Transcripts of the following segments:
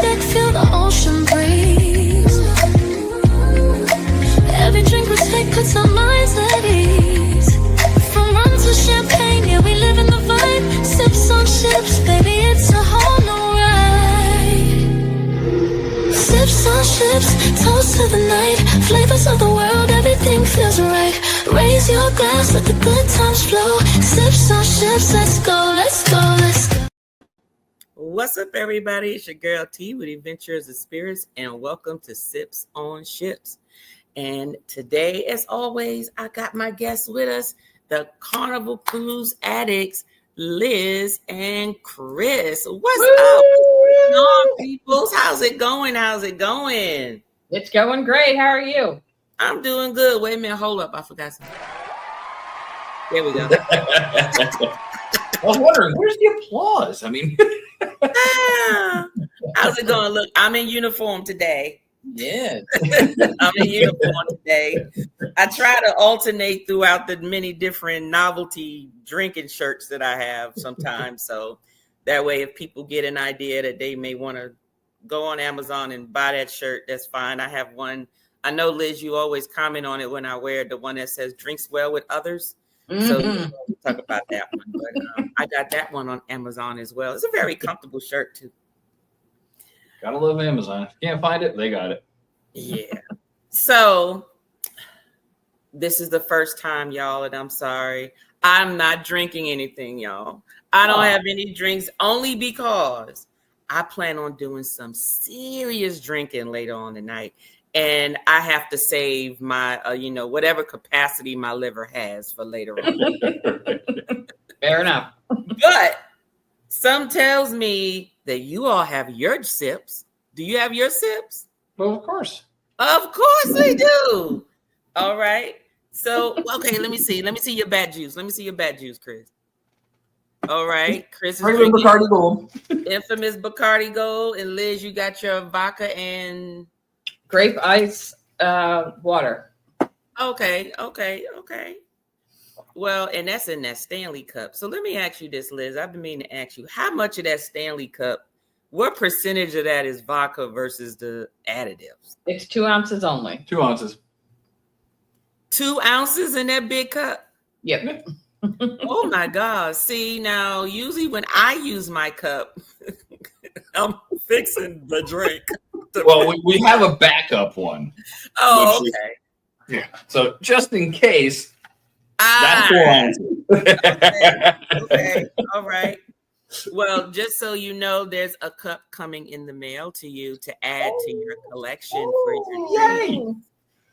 deck, feel the ocean breeze. Every drink we take puts our minds at ease. From rum to champagne, yeah, we live in the vibe. Sips on ships, baby, it's a whole new ride. Sips on ships, toast to the night. Flavors of the world, everything feels right. Raise your glass, let the good times flow. Sips on ships, let's go, let's go, let's go. What's up, everybody? It's your girl T with Adventures of Spirits, and welcome to Sips on Ships. And today, as always, I got my guests with us, the Carnival Cruise addicts, Liz and Chris. What's up? What's on, peoples? How's it going? How's it going? It's going great. How are you? I'm doing good. Wait a minute. Hold up. I forgot something. There we go. I was wondering, where's the applause? I mean, how's it going? Look, I'm in uniform today. yeah. I'm in uniform today. I try to alternate throughout the many different novelty drinking shirts that I have sometimes. So that way, if people get an idea that they may want to go on Amazon and buy that shirt, that's fine. I have one. I know, Liz, you always comment on it when I wear it, the one that says drinks well with others. Mm-hmm. So we'll talk about that one. But I got that one on Amazon as well. It's a very comfortable shirt, too. Gotta love Amazon. If you can't find it, they got it. Yeah. So this is the first time, y'all, and I'm sorry. I'm not drinking anything, y'all. I don't have any drinks only because I plan on doing some serious drinking later on tonight. And I have to save my, whatever capacity my liver has for later on. Fair enough. But some tells me that you all have your sips. Do you have your sips? Well, of course. Of course we do. All right. So, okay, let me see. Let me see your bad juice. Let me see your bad juice, Chris. All right. Chris is drinking Bacardi Gold. infamous Bacardi Gold. And Liz, you got your vodka and Grape ice water. Okay. Well, and that's in that Stanley cup. So let me ask you this, Liz. I've been meaning to ask you, how much of that Stanley cup, what percentage of that is vodka versus the additives? It's 2 ounces only. 2 ounces. 2 ounces in that big cup? Yep. Oh my God. See, now, usually when I use my cup, I'm fixing the drink. Well, we have a backup one. Oh, okay. Yeah. So just in case, that's 4 ounces. Okay. All right. Well, just so you know, there's a cup coming in the mail to you to add to your collection for your drink.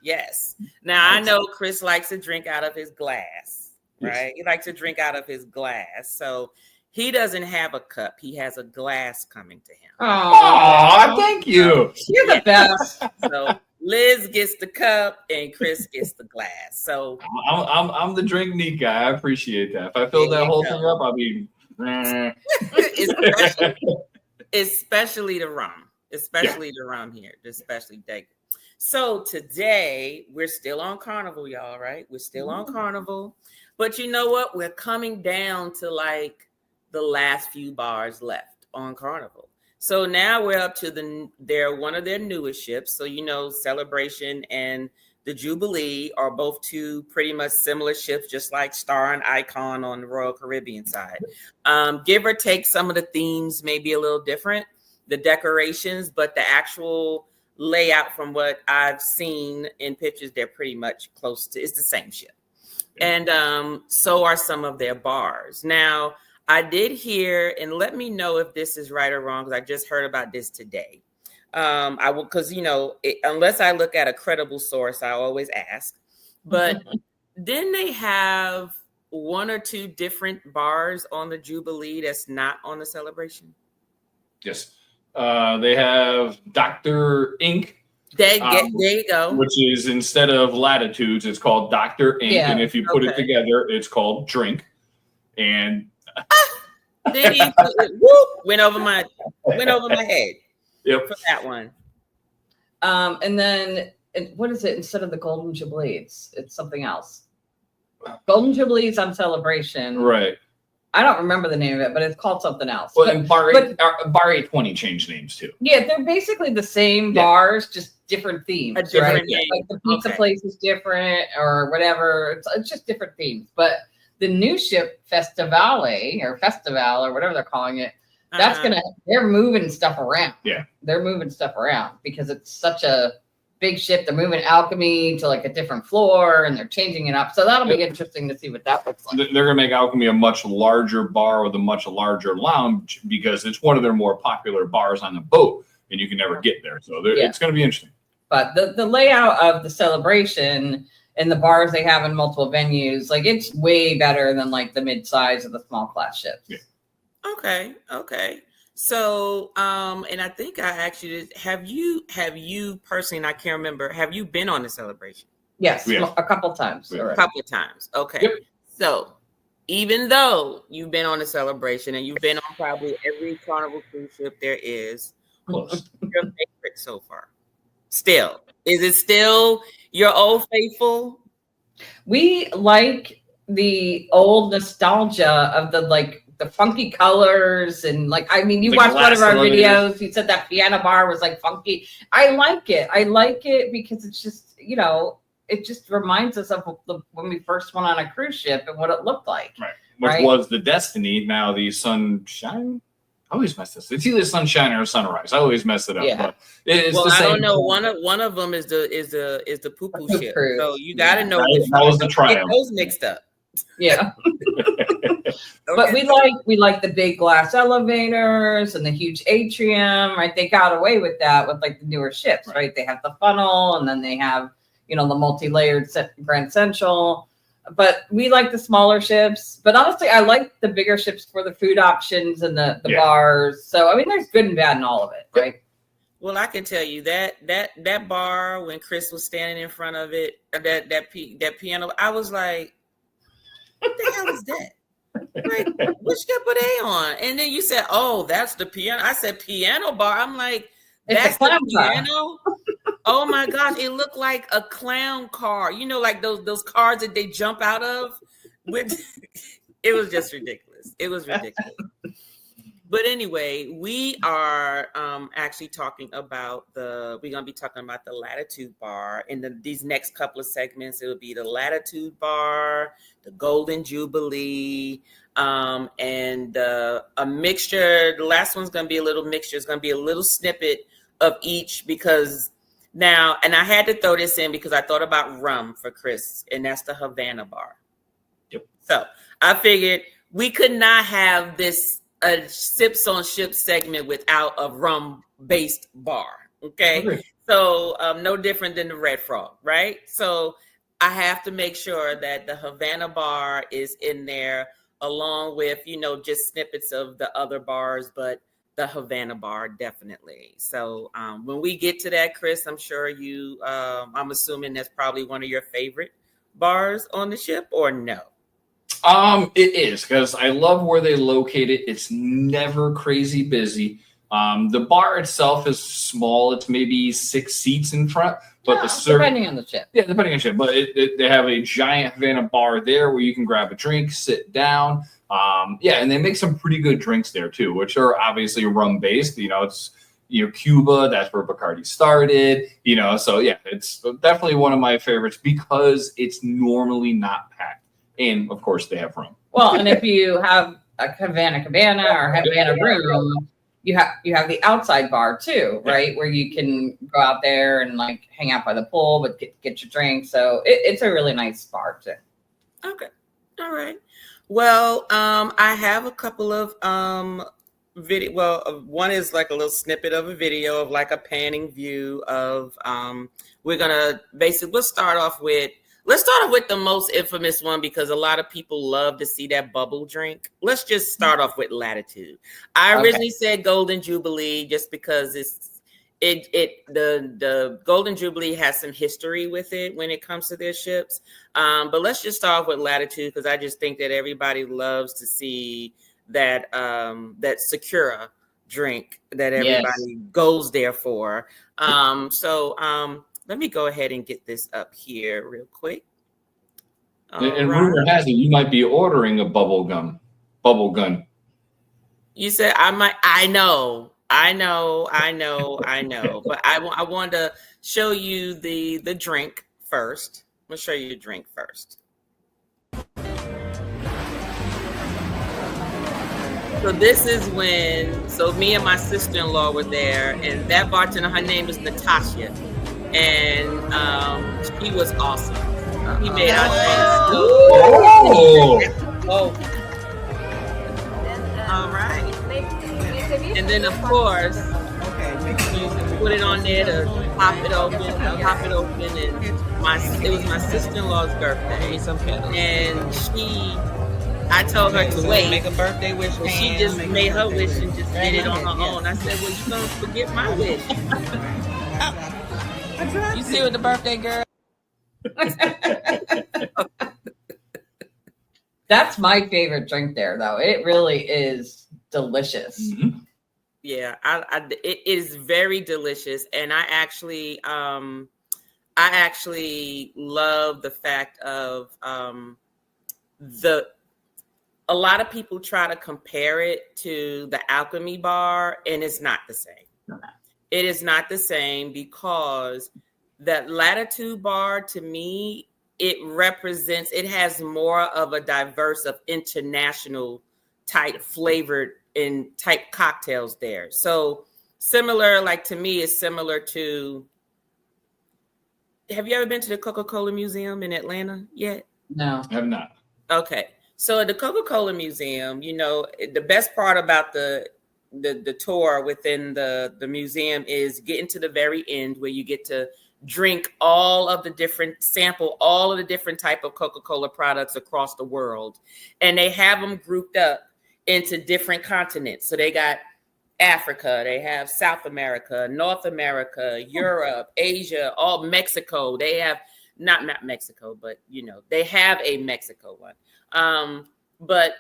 Yes. Now, I know Chris likes to drink out of his glass, right? He likes to drink out of his glass. So he doesn't have a cup. He has a glass coming to him. Oh, thank you. You're the best. So Liz gets the cup and Chris gets the glass. So I'm the drink neat guy. I appreciate that. If I filled that whole thing up, I'll be especially the rum. Especially the rum here. Especially David. So today we're still on Carnival, y'all, right? We're still on Carnival. But you know what? We're coming down to like the last few bars left on Carnival. So now we're up to they're one of their newest ships. So, Celebration and the Jubilee are both two pretty much similar ships, just like Star and Icon on the Royal Caribbean side. Give or take, some of the themes may be a little different, the decorations, but the actual layout from what I've seen in pictures, they're pretty much close to, it's the same ship. And so are some of their bars. Now, I did hear, and let me know if this is right or wrong, because I just heard about this today. I will, because, unless I look at a credible source, I always ask. But then they have 1 or 2 different bars on the Jubilee that's not on the Celebration. Yes. They have Dr. Ink. There you go. Which is, instead of Latitudes, it's called Dr. Ink. Yeah. And if you put it together, it's called Drink. And then he went over my head. Yep. For that one. And then what is it instead of the Golden Jubilee? It's something else. Golden Jubilees on Celebration. Right. I don't remember the name of it, but it's called something else. Well, and Bar 820 changed names too. Yeah, they're basically the same bars, just different themes. A different right? name. Like the pizza place is different or whatever. It's just different themes. But the new ship Festivale or whatever they're calling it, that's they're moving stuff around. Yeah. They're moving stuff around because it's such a big ship. They're moving Alchemy to like a different floor and they're changing it up. So that'll be interesting to see what that looks like. They're going to make Alchemy a much larger bar with a much larger lounge because it's one of their more popular bars on the boat and you can never get there. So it's going to be interesting. But the layout of the celebration and the bars they have in multiple venues, like it's way better than like the mid-size or the small class ships. Yeah. Okay. So, and I think I actually have you personally, and I can't remember, have you been on the celebration? Yes, Yeah. a couple times. Yeah. A couple of times. Okay. Yep. So, even though you've been on the celebration and you've been on probably every Carnival cruise ship there is, what's your favorite so far? Still, is it still your old faithful? We like the old nostalgia of the funky colors and you The watched one of our glass videos. You said that piano bar was like funky. I like it because it's just it just reminds us of when we first went on a cruise ship and what it looked like. Right. Which was the Destiny. Now the Sunshine. I always mess this. It's either Sunshine or Sunrise. I always mess it up. Yeah. But it's the I same. don't know. One of them is the poo poo ship. Cruise. So you got to know That was the Get Triumph. those mixed up. Yeah. But we like the big glass elevators and the huge atrium, right? They got away with that with like the newer ships, right? They have the funnel and then they have, the multi-layered Grand Central. But we like the smaller ships. But honestly, I like the bigger ships for the food options and the bars. So I mean, there's good and bad in all of it, right? Well, I can tell you that bar when Chris was standing in front of it, that piano, I was like, what the hell is that? Like, which ship are they on? And then you said, "Oh, that's the piano." I said, "Piano bar." I'm like, "That's the piano." Oh my gosh, it looked like a clown car. Like those cars that they jump out of. It was just ridiculous. It was ridiculous. But anyway, we are actually talking about we're going to be talking about the Latitude bar. In these next couple of segments, it will be the Latitude bar, the Golden Jubilee, and a mixture. The last one's going to be a little mixture. It's going to be a little snippet of each because now, and I had to throw this in because I thought about rum for Chris, and that's the Havana bar. Yep. So I figured we could not have a Sips on Ship segment without a rum-based bar, okay? So no different than the Red Frog, right? So I have to make sure that the Havana bar is in there along with, just snippets of the other bars, but the Havana bar definitely. So when we get to that, Chris, I'm sure I'm assuming that's probably one of your favorite bars on the ship, or no? It is because I love where they locate it. It's never crazy busy. The bar itself is small. It's maybe 6 seats in front, but depending on the ship. Yeah, depending on the ship. But they have a giant Havana bar there where you can grab a drink, sit down. And they make some pretty good drinks there too, which are obviously rum based. It's Cuba. That's where Bacardi started. So yeah, it's definitely one of my favorites because it's normally not packed. And of course, they have rum. Well, and if you have a Havana Cabana or Havana room, you have the outside bar too, right? Where you can go out there and like hang out by the pool, but get your drink. So it's a really nice bar too. Okay, all right. Well, I have a couple of video. Well, one is like a little snippet of a video of like a panning view of. We're gonna we'll start off with. Let's start off with the most infamous one because a lot of people love to see that bubble drink. Let's just start off with Latitude. I originally said Golden Jubilee just because the Golden Jubilee has some history with it when it comes to their ships. But let's just start off with Latitude because I just think that everybody loves to see that Sakura drink that everybody goes there for. Let me go ahead and get this up here real quick. And rumor has it you might be ordering a bubble gum. bubble gun. You said I might. I know. But I wanted to show you the drink first. I'm gonna show you the drink first. So this is when. So me and my sister-in-law were there, and that bartender, her name is Natasha, and she was awesome. He made our drinks. Oh. All right. And then of course, you put it on there to pop it open, and it was my sister-in-law's birthday, and I told her to wait. Make a birthday wish. So she just made her wish and just did it on her own. I said, well, you gonna forget my wish. You see what the birthday girl? That's my favorite drink there, though. It really is delicious. Mm-hmm. Yeah, it is very delicious, and I actually love the fact of a lot of people try to compare it to the Alchemy bar, and it's not the same. Okay. It is not the same because that Latitude bar, to me, it has more of a diverse of international type flavored and type cocktails there. So similar, like to me, is similar to, have you ever been to the Coca-Cola Museum in Atlanta yet? No. I have not. Okay. So at the Coca-Cola Museum, you know, the best part about the tour within the museum is getting to the very end where you get to drink all of the different type of Coca-Cola products across the world. And they have them grouped up into different continents. So they got Africa, they have South America, North America, Europe, Asia, all Mexico. They have not Mexico, but you know, they have a Mexico one. But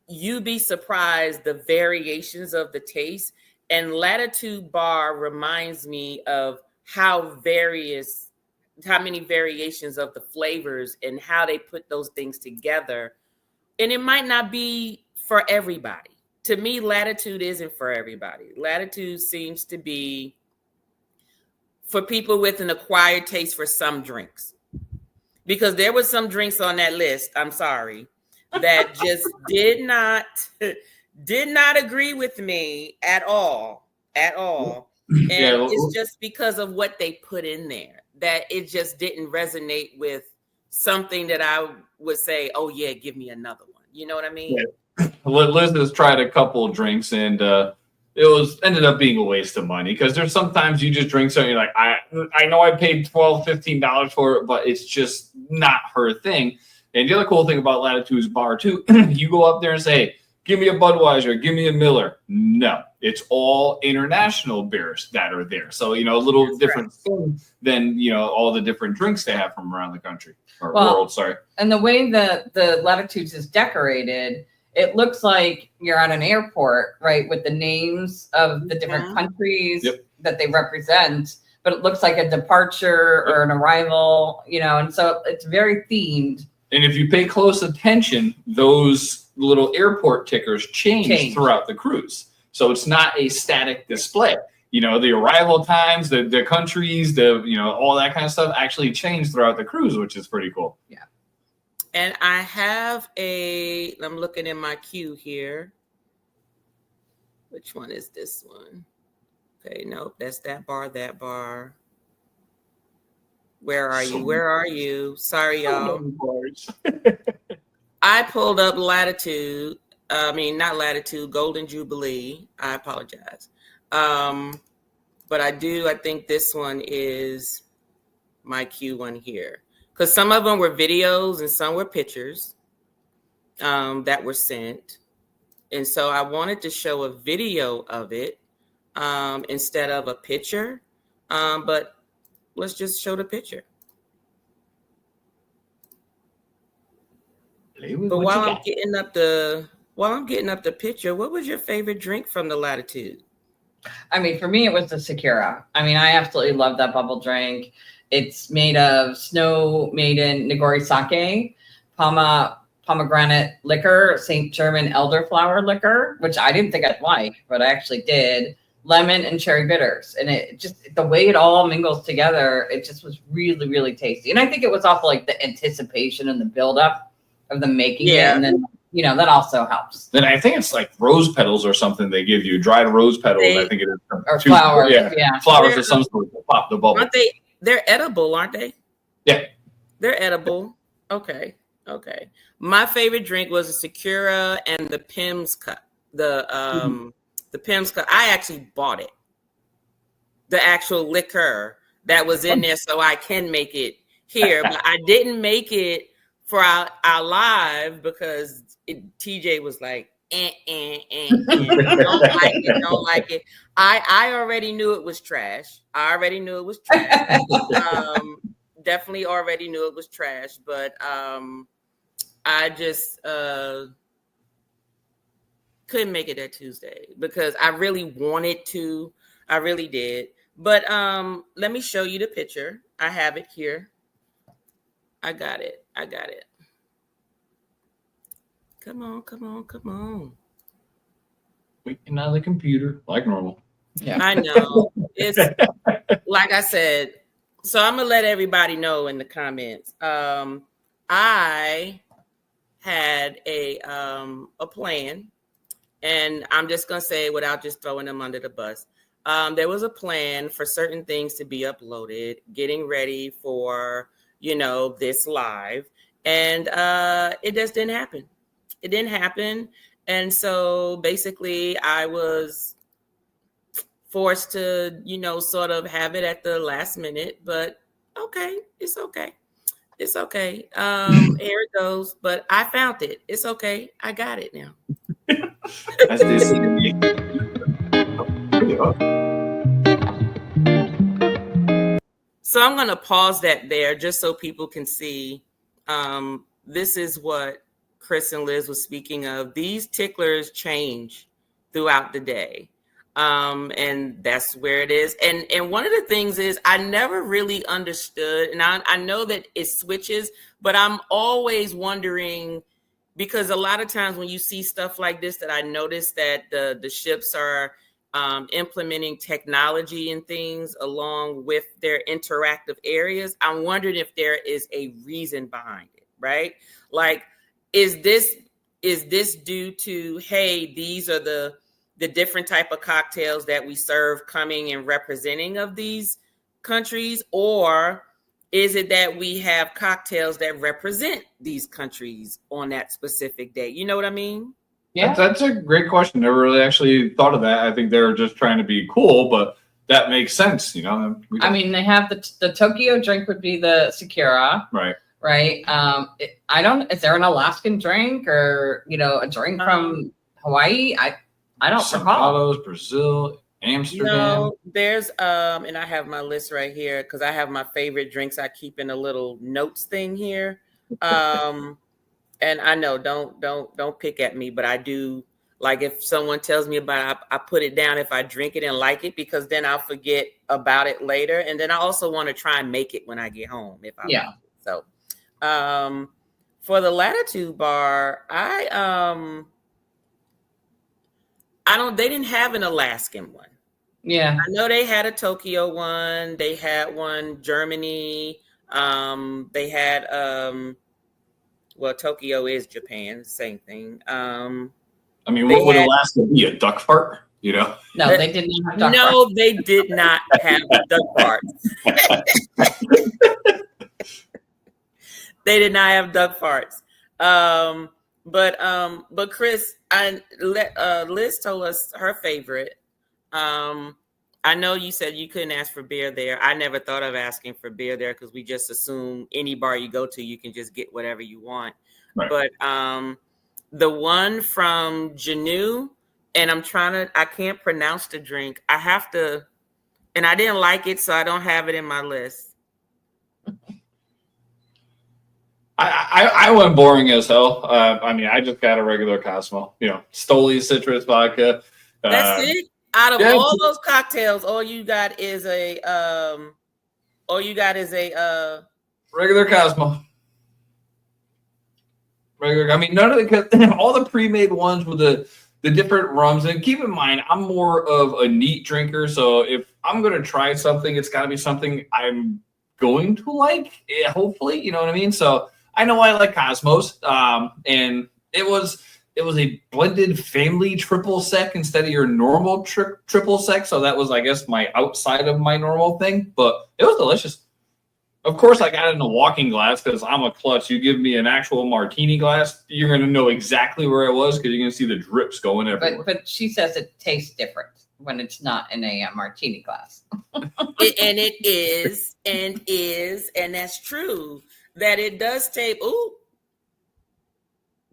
you'd be surprised the variations of the taste. And Latitude Bar reminds me of how many variations of the flavors and how they put those things together. And it might not be for everybody. To me, Latitude isn't for everybody. Latitude seems to be for people with an acquired taste for some drinks. Because there were some drinks on that list, I'm sorry, that just did not agree with me at all. And it's just because of what they put in there, that it just didn't resonate with something that I would say, oh yeah, give me another one. You know what I mean? Yeah. Liz has tried a couple of drinks, and it ended up being a waste of money, because there's sometimes you just drink something, you're like, I know I paid $12-15 for it, but it's just not her thing. And the other cool thing about Latitude's bar too, you go up there and say, give me a Budweiser, give me a Miller. No, it's all international beers that are there. So, you know, a little That's different thing than, you know, all the different drinks they have from around the country or world, sorry. And the way the Latitudes is decorated, it looks like you're at an airport, right, with the names of the different countries that they represent, but it looks like a departure or an arrival, you know, and so it's very themed. And if you pay close attention, those little airport tickers change throughout the cruise. So it's not a static display. You know, the arrival times, the countries, all that kind of stuff actually change throughout the cruise, which is pretty cool. Yeah. And I have I'm looking in my queue here. Which one is this one? Okay, nope, that's that bar. Where are you? Sorry, y'all. I pulled up Latitude. Not Latitude, Golden Jubilee. I apologize. But I think this one is my queue one here. Because some of them were videos and some were pictures that were sent. And so I wanted to show a video of it instead of a picture. But let's just show the picture. But while I'm getting up the picture, what was your favorite drink from the Latitude? I mean, for me, it was the Sakura. I mean, I absolutely love that bubble drink. It's made of snow made in Nigori sake, pomegranate liquor, St. German elderflower liquor, which I didn't think I'd like, but I actually did. Lemon and cherry bitters, and it just the way it all mingles together, it just was really, really tasty. And I think it was also like the anticipation and the buildup of the making it, and then that also helps. Then I think it's like rose petals or something they give you, dried rose petals. I think it is, or flowers. Yeah, flowers of some sort to pop the bubble. Aren't they? They're edible, aren't they? Yeah, they're edible. Okay. My favorite drink was a Sakura and the Pim's Cup. The Pim's Cup. I actually bought it. The actual liquor that was in there, so I can make it here. But I didn't make it for our live because TJ was like, don't like it. I already knew it was trash. Definitely already knew it was trash, but I just couldn't make it that Tuesday because I really wanted to. I really did. But let me show you the picture. I have it here. I got it. Come on. Waiting on the computer like normal. Yeah, I know. It's like I said. So I'm gonna let everybody know in the comments. I had a plan, and I'm just gonna say it without just throwing them under the bus. There was a plan for certain things to be uploaded, getting ready for this live, and it just didn't happen. It didn't happen, and so basically I was forced to, sort of have it at the last minute, but okay, it's okay. Here it goes, but I found it. It's okay. I got it now. That's this. So I'm going to pause that there just so people can see. This is what Chris and Liz was speaking of. These ticklers change throughout the day. And that's where it is. And one of the things is I never really understood, and I know that it switches, but I'm always wondering, because a lot of times when you see stuff like this, that I notice that the ships are implementing technology and things along with their interactive areas. I'm wondering if there is a reason behind it, right? Like, is this due to, hey, these are the different type of cocktails that we serve coming and representing of these countries? Or is it that we have cocktails that represent these countries on that specific day? You know what I mean? Yeah, that's a great question. Never really actually thought of that. I think they're just trying to be cool, but that makes sense. I mean, they have the Tokyo drink would be the Sakura. Right. Is there an Alaskan drink or, a drink from Hawaii? I don't recall. Carlos, Brazil, Amsterdam. There's and I have my list right here because I have my favorite drinks I keep in a little notes thing here. And I know don't pick at me, but I do. Like if someone tells me about it, I put it down if I drink it and like it, because then I'll forget about it later. And then I also want to try and make it when I get home if I like it. So for the Latitude bar, they didn't have an Alaskan one. Yeah. I know they had a Tokyo one. They had one Germany. They had Tokyo is Japan, same thing. I mean, what would Alaska be? A duck fart? No, they did not have duck farts. No, they did not have duck farts. They did not have duck farts. But Chris, Liz told us her favorite. I know you said you couldn't ask for beer there. I never thought of asking for beer there because we just assume any bar you go to, you can just get whatever you want. Right. But the one from Janu, and I can't pronounce the drink. I have to, and I didn't like it, so I don't have it in my list. I went boring as hell. I mean, I just got a regular Cosmo, Stoli citrus vodka. That's it. Out of all those cocktails, all you got is a regular Cosmo. Regular. I mean, none of the all the pre-made ones with the different rums. And keep in mind, I'm more of a neat drinker, so if I'm gonna try something, it's got to be something I'm going to like. Hopefully, you know what I mean. So I know I like Cosmos, and it was a blended family triple sec instead of your normal triple sec. So that was, I guess, my outside of my normal thing, but it was delicious. Of course, I got it in a walking glass because I'm a klutz. You give me an actual martini glass, you're going to know exactly where it was because you're going to see the drips going everywhere. But she says it tastes different when it's not in a martini glass. And that's true. That it does taste. Ooh,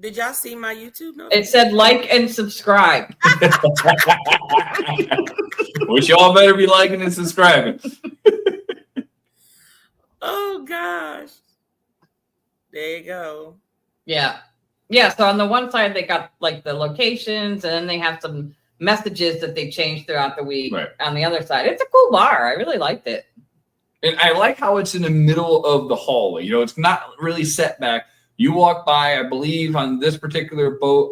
did y'all see my YouTube note? It said like and subscribe. Which y'all better be liking and subscribing. Oh gosh. There you go. Yeah. So on the one side, they got like the locations, and then they have some messages that they changed throughout the week. Right. On the other side, it's a cool bar. I really liked it. And I like how it's in the middle of the hallway. You know, it's not really set back. You walk by, I believe, on this particular boat,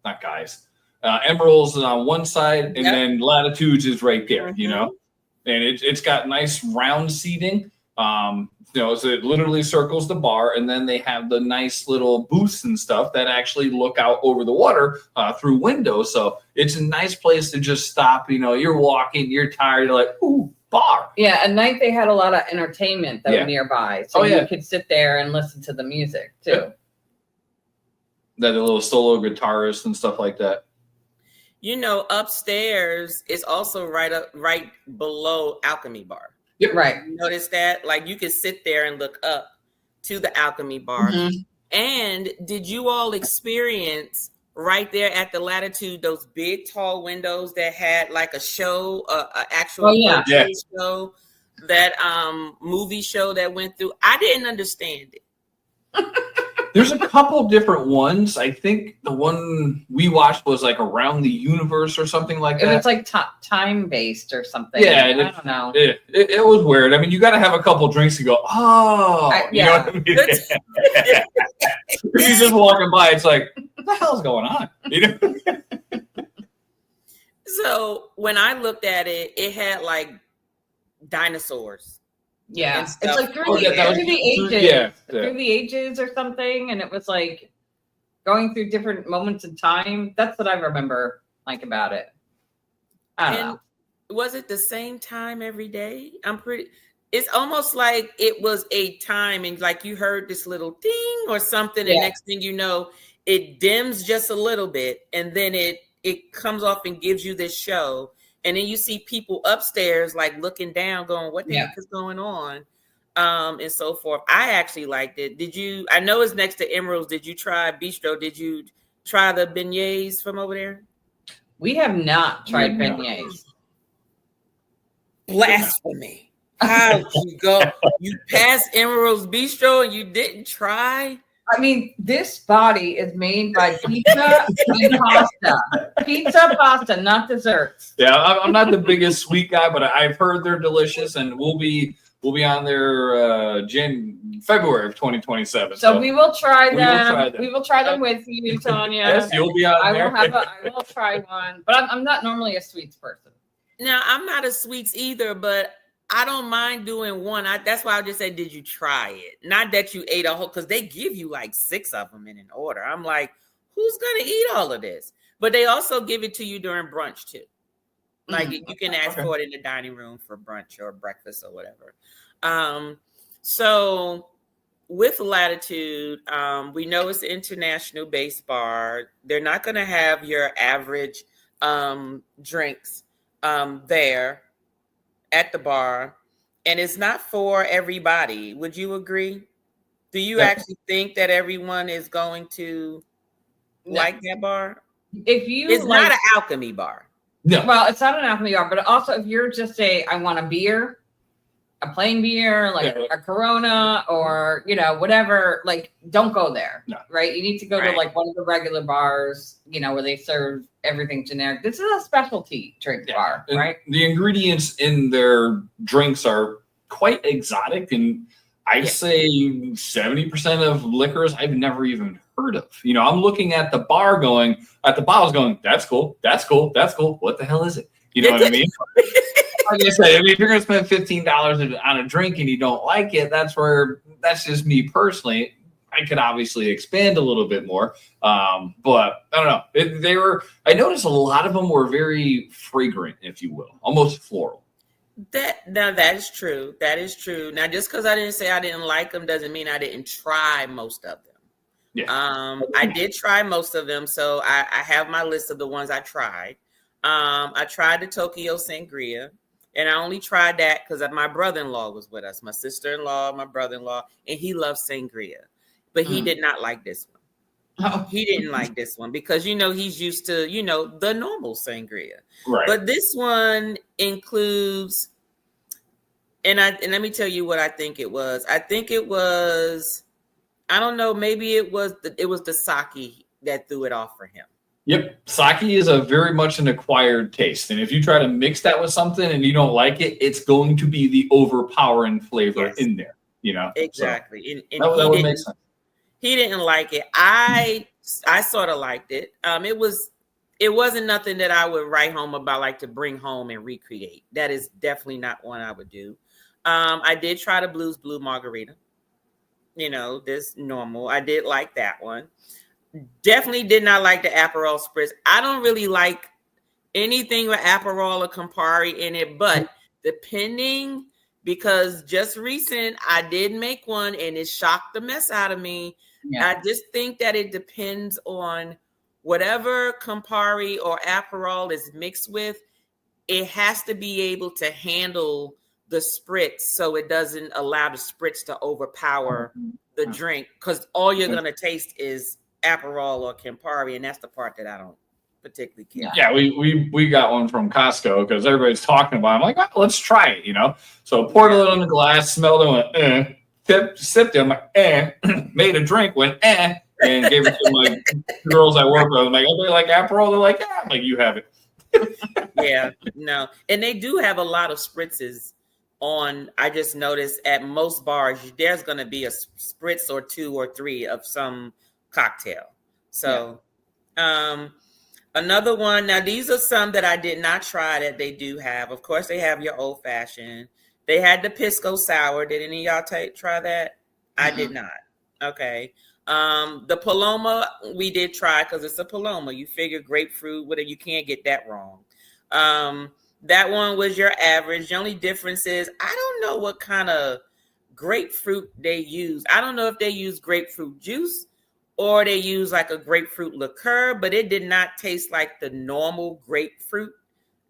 not guys, Emerald's on one side, and then Latitudes is right there, you know? And it's got nice round seating. You know, so it literally circles the bar, and then they have the nice little booths and stuff that actually look out over the water through windows. So it's a nice place to just stop. You know, you're walking, you're tired, you're like, ooh, bar. Yeah, at night they had a lot of entertainment that were nearby, so you could sit there and listen to the music too. Yeah. That the little solo guitarist and stuff like that. You know, upstairs is also right below Alchemy Bar. Yep. Right. You notice that? Like you could sit there and look up to the Alchemy Bar. Mm-hmm. And did you all experience right there at the Latitude those big tall windows that had like a show, an actual show, that movie show that went through? I didn't understand it. There's a couple different ones. I think the one we watched was like Around the Universe or something like that. It was like time based or something. Yeah, I don't know. It was weird. I mean, you got to have a couple drinks to go, you know what I mean? You're just walking by, it's like, what the hell's going on? You know? So when I looked at it, it had like dinosaurs. Yeah, and it's stuff. like through the ages, through the ages or something, and it was like going through different moments in time. That's what I remember like about it. I don't know. Was it the same time every day? It's almost like it was a time, and like you heard this little ding or something, and next thing you know, it dims just a little bit, and then it comes off and gives you this show. And then you see people upstairs, like looking down, going, "What the heck is going on?" And so forth. I actually liked it. Did you? I know it's next to Emerald's. Did you try Bistro? Did you try the beignets from over there? We have not tried beignets. Blasphemy! How you go? You passed Emerald's Bistro and you didn't try? I mean, this body is made by pizza and pasta. Pizza, pasta, not desserts. Yeah, I'm not the biggest sweet guy, but I've heard they're delicious, and we'll be on there February of 2027. So we will try them. We will try them with you, Tanya. Yes, you'll be on there. I will try one, but I'm not normally a sweets person. Now, I'm not a sweets either, but I don't mind doing one. That's why I just said, did you try it? Not that you ate a whole, because they give you like 6 of them in an order. I'm like, who's going to eat all of this? But they also give it to you during brunch too. Like you can ask for it in the dining room for brunch or breakfast or whatever. So with Latitude, we know it's an international based bar. They're not going to have your average drinks there at the bar, and it's not for everybody. Would you agree? Do you actually think that everyone is going to like that bar? It's not an alchemy bar. No. Well, it's not an alchemy bar, but also if you're just I want a beer, a plain beer, like a Corona or, whatever, like don't go there, right? You need to go to like one of the regular bars, where they serve everything generic. This is a specialty drink bar, right? The ingredients in their drinks are quite exotic, and I'd say 70% of liquors I've never even heard of. You know, I'm looking at the bottles going, that's cool, that's cool, that's cool. What the hell is it? You know what I mean? Like I said, I mean, if you're going to spend $15 on a drink and you don't like it, that's just me personally. I could obviously expand a little bit more. But I don't know. I noticed a lot of them were very fragrant, if you will, almost floral. That is true. That is true. Now, just because I didn't say I didn't like them doesn't mean I didn't try most of them. Yeah. I did try most of them, so I have my list of the ones I tried. I tried the Tokyo Sangria, and I only tried that because my brother-in-law was with us, my sister-in-law, my brother-in-law, and he loves sangria, but he did not like this one. Oh. He didn't like this one because, you know, he's used to, you know, the normal sangria. Right. But this one includes, and let me tell you what I think it was. I think it was, I don't know, maybe it was the sake that threw it off for him. Yep. Sake is a very much an acquired taste. And if you try to mix that with something and you don't like it, it's going to be the overpowering flavor in there, you know? Exactly. So, and that would make sense. He didn't like it. I sort of liked it. It wasn't nothing that I would write home about, like to bring home and recreate. That is definitely not one I would do. I did try the Blues Blue Margarita. You know, this normal. I did like that one. Definitely did not like the Aperol Spritz. I don't really like anything with Aperol or Campari in it, but depending, because just recent, I did make one and it shocked the mess out of me. Yeah. I just think that it depends on whatever Campari or Aperol is mixed with. It has to be able to handle the spritz so it doesn't allow the spritz to overpower the drink, because all you're going to taste is Aperol or Campari, and that's the part that I don't particularly care. Yeah, we got one from Costco because everybody's talking about it. I'm like, well, let's try it, you know? So poured a little in the glass, smelled it, went, sipped it, I'm like, made a drink, went, and gave it to my girls I work with. I'm like, oh, they like Aperol? They're like, yeah. I'm like, you have it. Yeah, no. And they do have a lot of spritzes on. I just noticed at most bars, there's going to be a spritz or two or three of some cocktail. So, another one. Now, these are some that I did not try that they do have. Of course, they have your old fashioned. They had the Pisco Sour. Did any of y'all try that? I did not. Okay. The Paloma, we did try because it's a Paloma. You figure grapefruit, whatever, you can't get that wrong. That one was your average. The only difference is I don't know what kind of grapefruit they use. I don't know if they use grapefruit juice or they use like a grapefruit liqueur, but it did not taste like the normal grapefruit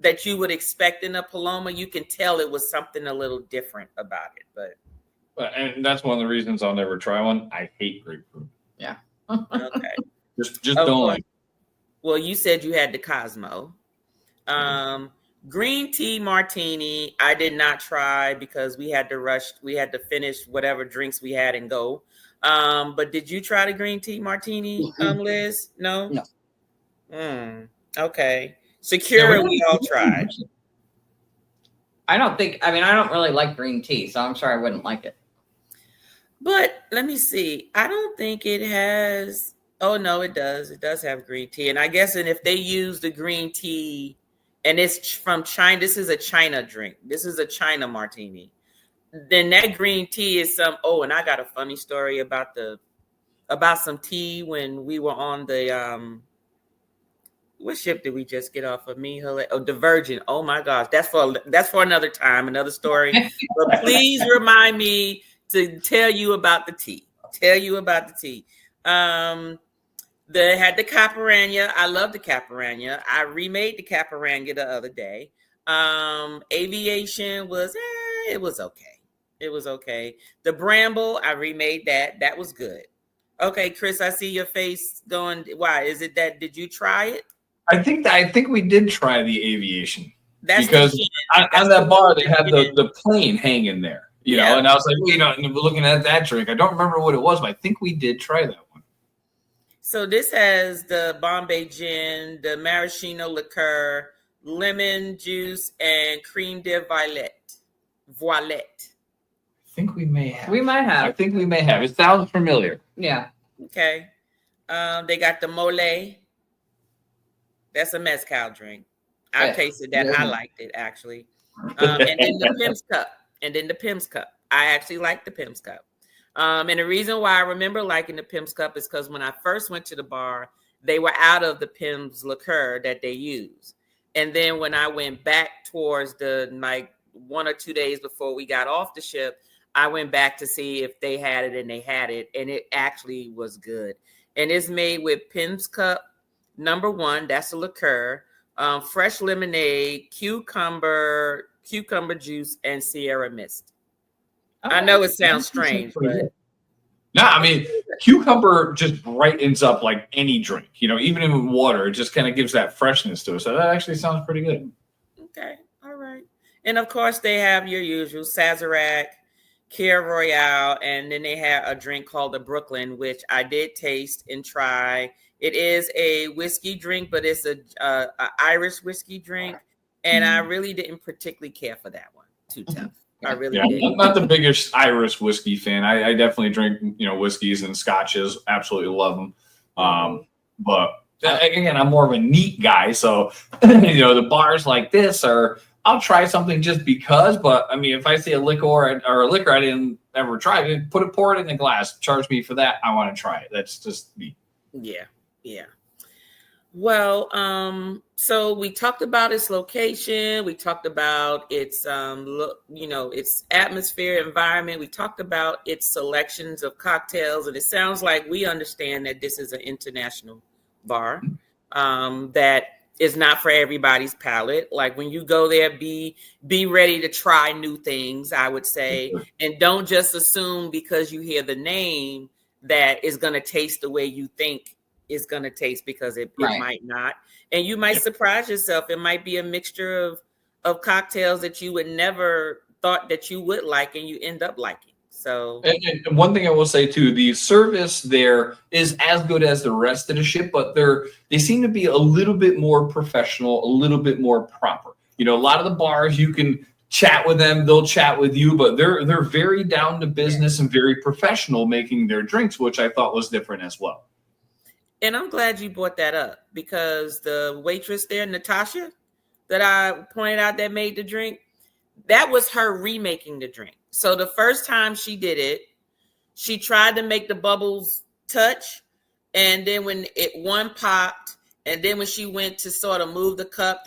that you would expect in a Paloma. You can tell it was something a little different about it, but. And that's one of the reasons I'll never try one. I hate grapefruit. Yeah. Okay. just don't like it. Well, you said you had the Cosmo. Green tea martini, I did not try because we had to rush. We had to finish whatever drinks we had and go. But did you try the green tea martini, Liz? No? No. Okay. Secure, we all tried. I don't really like green tea, so I'm sorry I wouldn't like it. But let me see. I don't think it has. Oh, no, it does. It does have green tea. And I guess if they use the green tea, and it's from China, this is a China drink. This is a China martini. Then that green tea is some. Oh, and I got a funny story about some tea when we were on the what ship did we just get off of? The Virgin. Oh my gosh, that's for another time, another story. But please remind me to tell you about the tea. They had the Caparana. I love the Caparana. I remade the Caparana the other day. Aviation was it was okay. It was okay. The Bramble, I remade that. That was good. Okay, Chris, I see your face going. Why is it that? Did you try it? I think we did try the Aviation. That's because on that bar they had the plane hanging there, you know, and I was like, looking at that drink, I don't remember what it was, but I think we did try that one. So this has the Bombay gin, the maraschino liqueur, lemon juice, and creme de voilette. think we may have. We might have. I think we may have. It sounds familiar. Yeah. Okay. They got the mole. That's a mezcal drink. I tasted that. I liked it actually. And then the Pim's Cup. I actually like the Pim's Cup. And the reason why I remember liking the Pim's Cup is because when I first went to the bar, they were out of the Pim's liqueur that they use. And then when I went back towards the 1 or 2 days before we got off the ship, I went back to see if they had it, and they had it, and it actually was good. And it's made with Pim's Cup #1, that's a liqueur, fresh lemonade, cucumber juice, and Sierra Mist. I know it sounds strange, but no, I mean, cucumber just brightens up like any drink, even in water, it just kind of gives that freshness to it. So that actually sounds pretty good. Okay. All right. And of course, they have your usual Sazerac, Care Royale, and then they have a drink called the Brooklyn, which I did taste and try. It is a whiskey drink, but it's a Irish whiskey drink, and I really didn't particularly care for that one. Too tough. I really did. I'm not the biggest Irish whiskey fan. I definitely drink, whiskeys and scotches. Absolutely love them. But again, I'm more of a neat guy. So, the bars like this I'll try something just because. But I mean, if I see a liquor or a liquor I didn't ever try, pour it in a glass, charge me for that. I want to try it. That's just me. Yeah. Yeah. Well, so we talked about its location. We talked about its, its atmosphere, environment. We talked about its selections of cocktails, and it sounds like we understand that this is an international bar that is not for everybody's palate. Like when you go there, be ready to try new things, I would say, and don't just assume because you hear the name that it's going to taste the way you think is going to taste, because it might not. And you might surprise yourself. It might be a mixture of cocktails that you would never thought that you would like, and you end up liking. So, and one thing I will say too, the service there is as good as the rest of the ship, but they seem to be a little bit more professional, a little bit more proper. A lot of the bars you can chat with them, they'll chat with you, but they're very down to business and very professional making their drinks, which I thought was different as well. And I'm glad you brought that up, because the waitress there, Natasha, that I pointed out that made the drink, that was her remaking the drink. So the first time she did it, she tried to make the bubbles touch. And then when one popped, and then when she went to sort of move the cup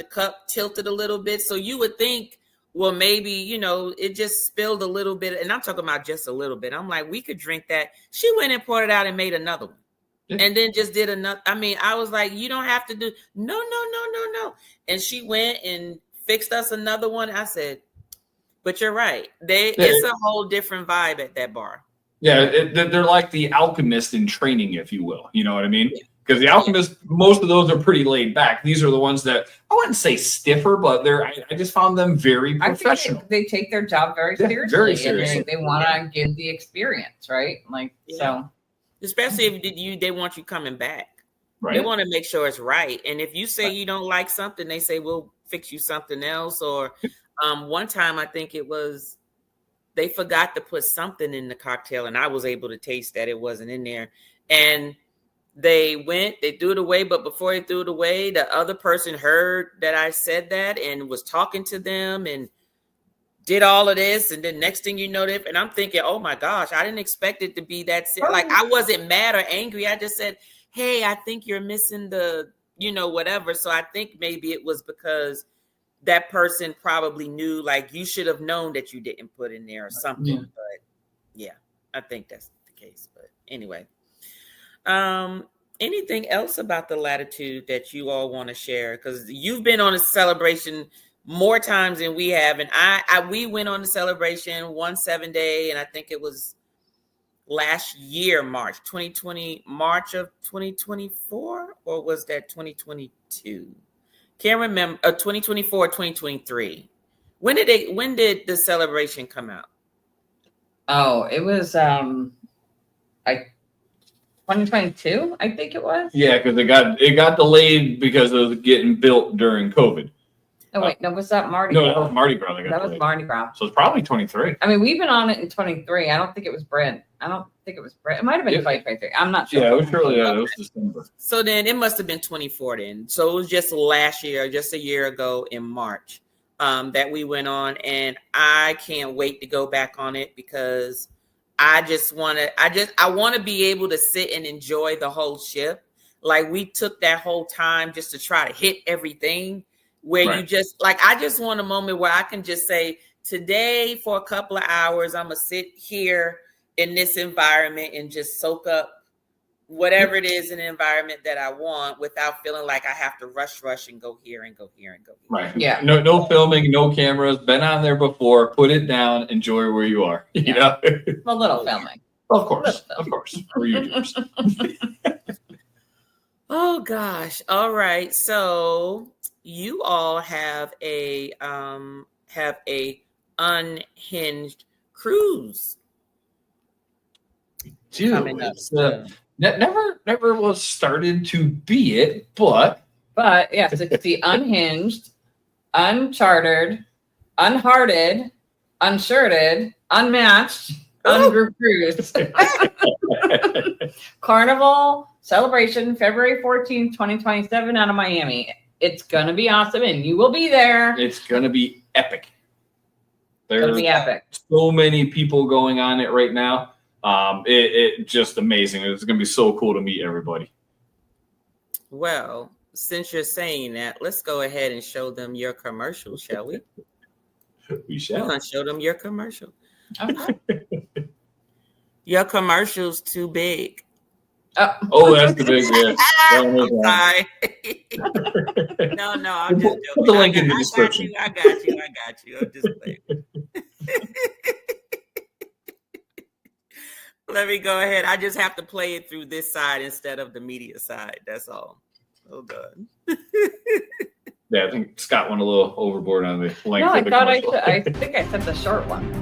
tilted a little bit. So you would think, well, maybe, it just spilled a little bit. And I'm talking about just a little bit. I'm like, we could drink that. She went and poured it out and made another one. And then just did another. I mean, I was like, you don't have to do no. And she went and fixed us another one. I said, but you're right. It's a whole different vibe at that bar. Yeah, they're like the alchemist in training, if you will. You know what I mean? Because the alchemist, most of those are pretty laid back. These are the ones that I wouldn't say stiffer, but I just found them very professional. They take their job very seriously. Very seriously. And they want to give the experience, right? So. Especially if they want you coming back. Right. They want to make sure it's right. And if you say you don't like something, they say, we'll fix you something else. Or one time, I think it was, they forgot to put something in the cocktail, and I was able to taste that it wasn't in there. And they threw it away. But before they threw it away, the other person heard that I said that and was talking to them and did all of this, and then next thing you know, and I'm thinking, oh my gosh, I didn't expect it to be that like, I wasn't mad or angry. I just said, hey, I think you're missing the, whatever. So I think maybe it was because that person probably knew, like, you should have known that you didn't put in there or something. Yeah. But yeah, I think that's the case. But anyway, anything else about the Latitude that you all want to share? Because you've been on a celebration more times than we have, and we went on the celebration 1 7-day, and I think it was last year, March of 2024, or was that 2022? Can't remember. 2024, 2023. When did the celebration come out? Oh, it was like 2022, I think it was. Yeah, because it got delayed because it was getting built during COVID. Oh wait, no, was that Mardi No, Gras? that was Mardi Gras. That was Mardi Gras. So it's probably 23. I mean, we've been on it in 23. I don't think it was Brent. It might have been 2023. I'm not sure. Yeah, it was surely it was December. So then it must have been 24 then. So it was just last year, just a year ago in March, that we went on, and I can't wait to go back on it because I want to be able to sit and enjoy the whole ship. Like we took that whole time just to try to hit everything where you just like, I just want a moment where I can just say today for a couple of hours, I'm going to sit here in this environment and just soak up whatever it is in the environment that I want without feeling like I have to rush and go here and go here and go here. Right. Yeah. No filming, no cameras. Been on there before. Put it down. Enjoy where you are. You know. A little filming. Of course. For YouTubers. Oh gosh. All right. So you all have a unhinged cruise. Dude, coming up. it's never was started to be it, but yes, it's the unhinged, unchartered, unhearted, unshirted, unmatched, ungroup cruise. Carnival Celebration, February 14th, 2027 out of Miami. It's going to be awesome, and you will be there. it's gonna be epic. It's going to There's be epic. so many people going on it right now. It just amazing. It's gonna be so cool to meet everybody. Well, since you're saying that, let's go ahead and show them your commercial, shall we? We We're shall. gonna show them your commercial. Okay. Your commercial's too big. Oh, that's the big I'm sorry. No, I'm just joking. Put the link in the description. I got you. I'm just playing. Let me go ahead. I just have to play it through this side instead of the media side. That's all. Oh God. Yeah, I think Scott went a little overboard on the length No, of I the thought commercial. I think I sent the short one.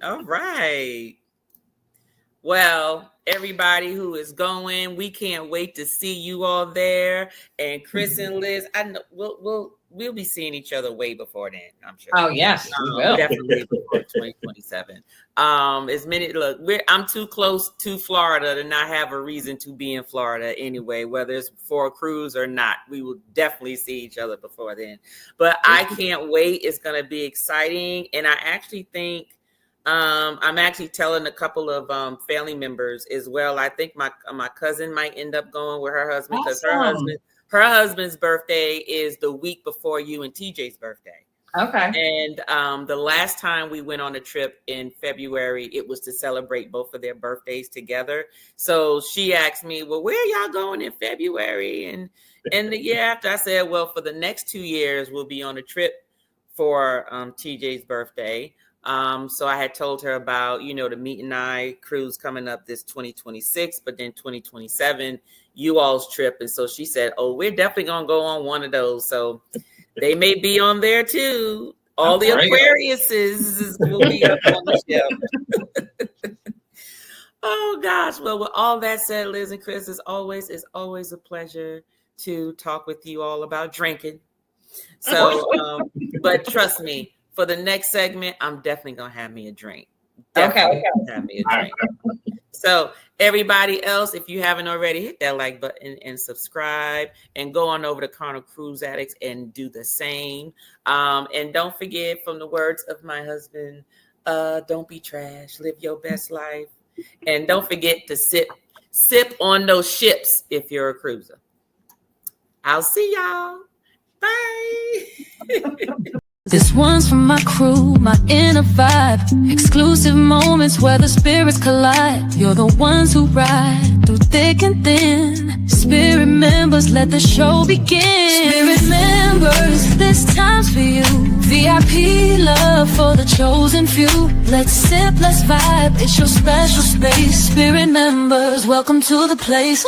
All right. Well, everybody who is going, we can't wait to see you all there. And Chris and Liz, I know we'll be seeing each other way before then, I'm sure. Oh yes, we will. Definitely before 2027. I'm too close to Florida to not have a reason to be in Florida anyway, whether it's for a cruise or not. We will definitely see each other before then. But I can't wait. It's gonna be exciting. And I actually think I'm actually telling a couple of family members as well. I think my cousin might end up going with her husband because her husband's birthday is the week before you and TJ's birthday. Okay. And the last time we went on a trip in February, it was to celebrate both of their birthdays together. So she asked me, well, where are y'all going in February? And the year after, I said, well, for the next 2 years, we'll be on a trip for TJ's birthday. So I had told her about, the Meet and I cruise coming up this 2026, but then 2027, you all's trip. And so she said, oh, we're definitely going to go on one of those. So they may be on there too. All the Aquariuses will be up on the ship. Oh gosh. Well, with all that said, Liz and Chris, it's always a pleasure to talk with you all about drinking. So, but trust me, for the next segment, I'm definitely going to have me a drink. Definitely have me a drink. So everybody else, if you haven't already, hit that like button and subscribe and go on over to Carnival Cruise Addicts and do the same. And don't forget, from the words of my husband, don't be trash, live your best life. And don't forget to sip on those ships if you're a cruiser. I'll see y'all. Bye. This one's for my crew, my inner vibe. Exclusive moments where the spirits collide. You're the ones who ride through thick and thin. Spirit members, let the show begin. Spirit members, this time's for you. VIP love for the chosen few. Let's sip, let's vibe, it's your special space. Spirit members, welcome to the place.